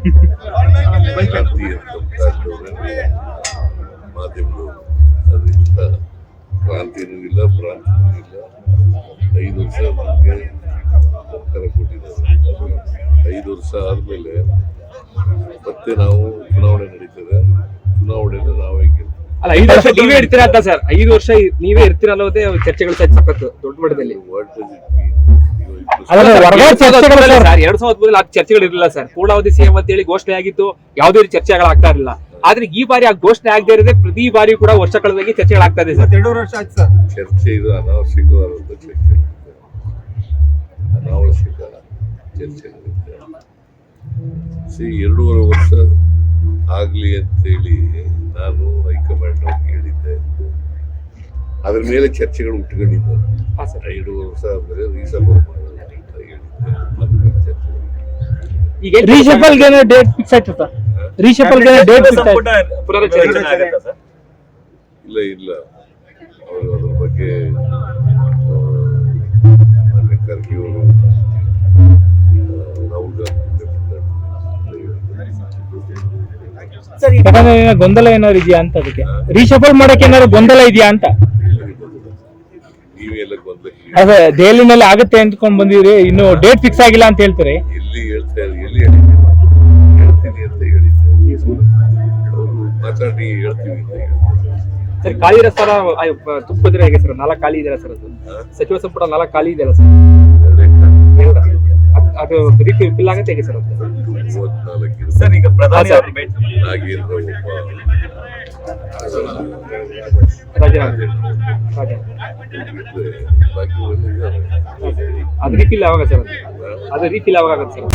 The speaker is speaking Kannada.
ಕ್ರಾಂತಿ ಮಾಧ್ಯಮಗಳು ಅದರಿಂದ ಕ್ರಾಂತಿನೂ ಇಲ್ಲ ಭ್ರಾಂತಿನೂ ಇಲ್ಲ. 5 ವರ್ಷ ನಮಗೆ ಸರ್ಕಾರ ಕೊಟ್ಟಿದ್ದಾರೆ. 5 ವರ್ಷ ಆದಮೇಲೆ ಮತ್ತೆ ನಾವು ಚುನಾವಣೆ ನಡೀತದೆ. ಚುನಾವಣೆಯಲ್ಲಿ ನಾವೇ ಅಲ್ಲ 5 ವರ್ಷ ನೀವೇ ಇರ್ತೀರಾ ಅಂತ ಸರ್, 5 ವರ್ಷ ನೀವೇ ಇರ್ತೀರ ಅನ್ನೋದೇ ಚರ್ಚೆಗಳು ಸಕ್ಕತ್ತು ದೊಡ್ಡ ಮಟ್ಟದಲ್ಲಿ. 2003 ಆ ಚರ್ಚೆಗಳು ಇರಲಿಲ್ಲ ಸರ್. ಪೂರ್ಣಾವಧಿ ಸಿಎಂ ಅಂತ ಹೇಳಿ ಘೋಷಣೆ ಆಗಿತ್ತು, ಯಾವುದೇ ರೀತಿ ಚರ್ಚೆಗಳಾಗ್ತಾ ಇರಲಿಲ್ಲ. ಆದ್ರೆ ಈ ಬಾರಿ ಆ ಘೋಷಣೆ ಆಗದೆ ಇರದೆ ಪ್ರತಿ ಬಾರಿ ಕೂಡ ವರ್ಷ ಕಳೆದಾಗಿ ಚರ್ಚೆಗಳಾಗ್ತಾ ಇದೆ ಸರ್. 2 ವರ್ಷ ಆಯ್ತು ಸರ್. ಚರ್ಚೆ ಇದು ಅನಾವಶ್ಯಕವಾದಂತ ಚರ್ಚೆ, ಅನಾವಶ್ಯಕ ಚರ್ಚೆ ನಡೀತೆ. 2.5 ವರ್ಷ ಆಗ್ಲಿ ಅಂತೇಳಿ ನಾನು ಹೈಕಮಾಂಡ್ ಅವ್ರಿಗೆ ಹೇಳಿದ್ದೆ. ಅದ್ರ ಮೇಲೆ ಚರ್ಚೆಗಳು ಉಟ್ಕೊಂಡಿದ್ದೆ. 2.5 ವರ್ಷ ಆದ್ಮೇಲೆ ರೀಸಫಲ್ ಮಾಡೋದು ಅಂತ ಹೇಳಿದ್ದೆ. ಈಗ ರೀಶಫಲ್ಗೆ ಡೇಟ್ ಫಿಕ್ಸ್ ಆಯ್ತು ಸರ್. ರೀಶಫಲ್ಗೆ ಡೇಟ್ ಫಿಕ್ಸ್ ಆಯ್ತು. ಇಲ್ಲ ಅವರು ಅದ್ರ ಬಗ್ಗೆ ಖರ್ಗೆ ಅವರು ರಾಹುಲ್ ಗಾಂಧಿ ಗೊಂದಲ ಏನಾದ್ರು ಇದೆಯಾ ಅಂತ, ಅದಕ್ಕೆ ರೀಶಫಲ್ ಮಾಡಕ್ಕೆ ಏನಾದ್ರು ಗೊಂದಲ ಇದೆಯಾ ಅಂತ. ನೀವೆಲ್ಲ ಗೊಂದಲ ಅದೇ ದೆಹಲಿನಲ್ಲಿ ಆಗುತ್ತೆ ಅಂದ್ಕೊಂಡ್ ಬಂದಿದ್ರಿ, ಇನ್ನು ಡೇಟ್ ಫಿಕ್ಸ್ ಆಗಿಲ್ಲ ಅಂತ ಹೇಳ್ತಾರೆ. ಎಲ್ಲಿ ಹೇಳ್ತೀನಿ ಅಂತ ಹೇಳಿದ್ದೆ. ಅವರು ಮಾತಾಡಿ ಹೇಳ್ತೀವಿ ಅಂತ ಹೇಳ್ತಾರೆ. ಸರ್ ಖಾಲಿ ಇರೋ ಸರ್ ತುಂಬಿದ್ರೆ ಹೇಗೆ ಸರ್? 4 ಖಾಲಿ ಇದೆಯಲ್ಲ ಸರ್, ಅದು ಸಚಿವ ಸಂಪುಟ 4 ಖಾಲಿ ಇದೆಯಲ್ಲ ಸರ್, ಅದು ಫಿಲ್ ಆಗುತ್ತೆ ಹೇಗೆ ಸರ್? 34 ಸರ್ ಈಗ ಪ್ರಧಾನಿ ನಾಗೇಂದ್ರ ಅದು ರೀಫಿಲ್ ಯಾವಾಗ ಸರ್? ಅದು ರೀಫಿಲ್ ಯಾವಾಗ ಆಗುತ್ತೆ ಸರ್?